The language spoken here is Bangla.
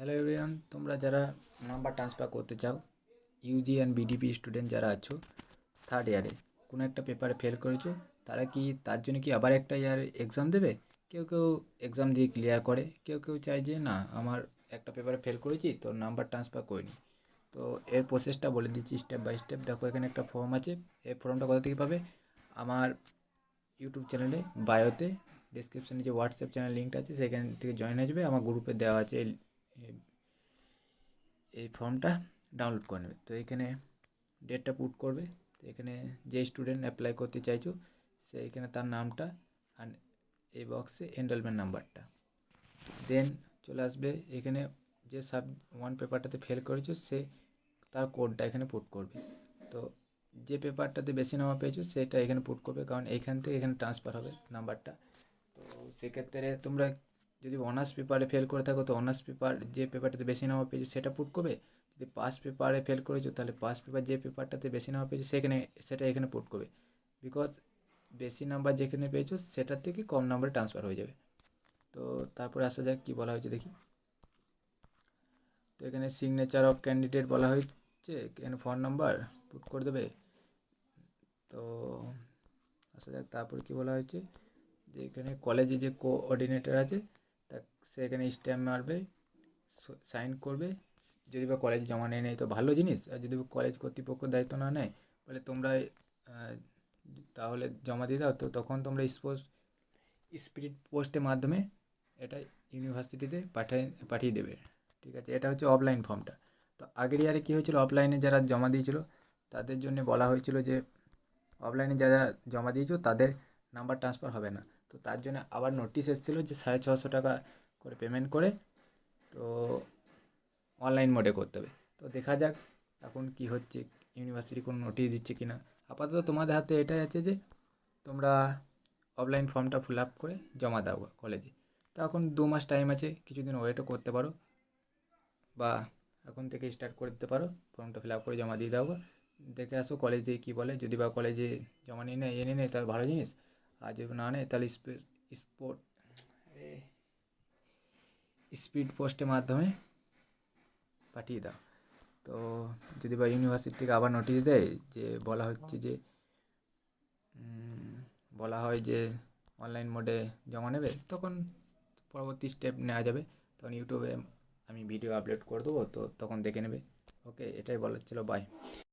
হ্যালো এভরিওয়ান, তোমরা যারা নাম্বার ট্রান্সফার করতে চাও, ইউজি অ্যান্ড বিডিপি স্টুডেন্ট যারা আছো, থার্ড ইয়ারে কোনো একটা পেপারে ফেল করেছো, তারা কি তার জন্য কি আবার একটা ইয়ার এক্সাম দেবে? কেউ কেউ এক্সাম দিয়ে ক্লিয়ার করে, কেউ কেউ চায় যে না, আমার একটা পেপারে ফেল করেছি তো নাম্বার ট্রান্সফার করিনি। তো এর প্রসেসটা বলে দিচ্ছি স্টেপ বাই স্টেপ। দেখো, এখানে একটা ফর্ম আছে। এই ফর্মটা কোথা থেকে পাবে? আমার ইউটিউব চ্যানেলে বায়োতে ডিসক্রিপশানে যে হোয়াটসঅ্যাপ চ্যানেল লিঙ্কটা আছে সেখান থেকে জয়েন হয়ে যাবে। আমার গ্রুপে দেওয়া আছে এই ফর্মটা ডাউনলোড করে নেবে। তো এখানে ডেটটা পুট করবে। তো এখানে যে স্টুডেন্ট অ্যাপ্লাই করতে চাইছো সে এখানে তার নামটা, আর এই বক্সে এনরোলমেন্ট নাম্বারটা, দেন চলে আসবে এখানে যে ওয়ান পেপারটাতে ফেল করেছো সে তার কোডটা এখানে পুট করবে। তো যে পেপারটাতে বেশি নাম্বার পেয়েছো সেটা এখানে পুট করবে, কারণ এইখান থেকে এখানে ট্রান্সফার হবে নাম্বারটা। তো সেক্ষেত্রে তোমরা যদি অনার্স পেপারে ফেল করে থাকো তো অনার্স পেপার যে পেপারটাতে বেশি নাম্বার পেয়েছো সেটা পুট করবে। যদি পাস পেপারে ফেল করেছো তাহলে পাস পেপার যে পেপারটাতে বেশি নাম্বার পেয়েছো সেটা এখানে পুট করবে। বিকজ বেশি নাম্বার যেখানে পেয়েছো সেটার থেকে কম নাম্বারে ট্রান্সফার হয়ে যাবে। তো তারপরে আসা যাক কী বলা হয়েছে দেখি। তো এখানে সিগনেচার অফ ক্যান্ডিডেট বলা হয়েছে, এখানে ফোন নাম্বার পুট করে দেবে। তো আসা যাক তারপরে কী বলা হয়েছে, যে এখানে কলেজে যে কোঅর্ডিনেটর আছে তা সে এখানে স্ট্যাম্প মারবে, সাইন করবে। যদি বা কলেজ জমা নেয় তো ভালো জিনিস, আর যদি কলেজ কর্তৃপক্ষ দায়িত্ব না নেয় তাহলে তোমরা তাহলে জমা দিয়ে দাও। তো তখন তোমরা স্পিড পোস্টের মাধ্যমে এটা ইউনিভার্সিটিতে পাঠিয়ে দেবে। ঠিক আছে, এটা হচ্ছে অফলাইন ফর্মটা। তো আগের ইয়ারে কী হয়েছিল, অফলাইনে যারা জমা দিয়েছিল তাদের জন্য বলা হয়েছিল যে অফলাইনে যারা জমা দিয়েছো তাদের নাম্বার ট্রান্সফার হবে না। তো তার জন্য আবার নোটিশ এসেছিলো যে 650 টাকা করে পেমেন্ট করে তো অনলাইন মোডে করতে হবে। তো দেখা যাক এখন কি হচ্ছে, ইউনিভার্সিটি কোনো নোটিশ দিচ্ছে কি না। আপাতত তোমাদের হাতে এটাই আছে যে তোমরা অফলাইন ফর্মটা ফিল আপ করে জমা দাও কলেজে। তো এখন 2 মাস টাইম আছে, কিছুদিন ওয়েটও করতে পারো, বা এখন থেকে স্টার্ট করে দিতে পারো। ফর্মটা ফিল আপ করে জমা দিয়ে দাও। দেখে আসো কলেজে কী বলে। যদি বা কলেজে জমা নিয়ে নেয় নিয়ে নেয় তাহলে ভালো জিনিস, আর যদি না নেয় তাহলে স্পোর্ট স্পিড পোস্টের মাধ্যমে পাঠিয়ে দাও। তো যদি বা ইউনিভার্সিটি থেকে আবার নোটিশ দেয় যে বলা হচ্ছে যে বলা হয় যে অনলাইন মোডে জমা নেবে, তখন পরবর্তী স্টেপ নেওয়া যাবে। তখন ইউটিউবে আমি ভিডিও আপলোড করে দেবো, তো তখন দেখে নেবে। ওকে, এটাই বলার ছিল। বাই।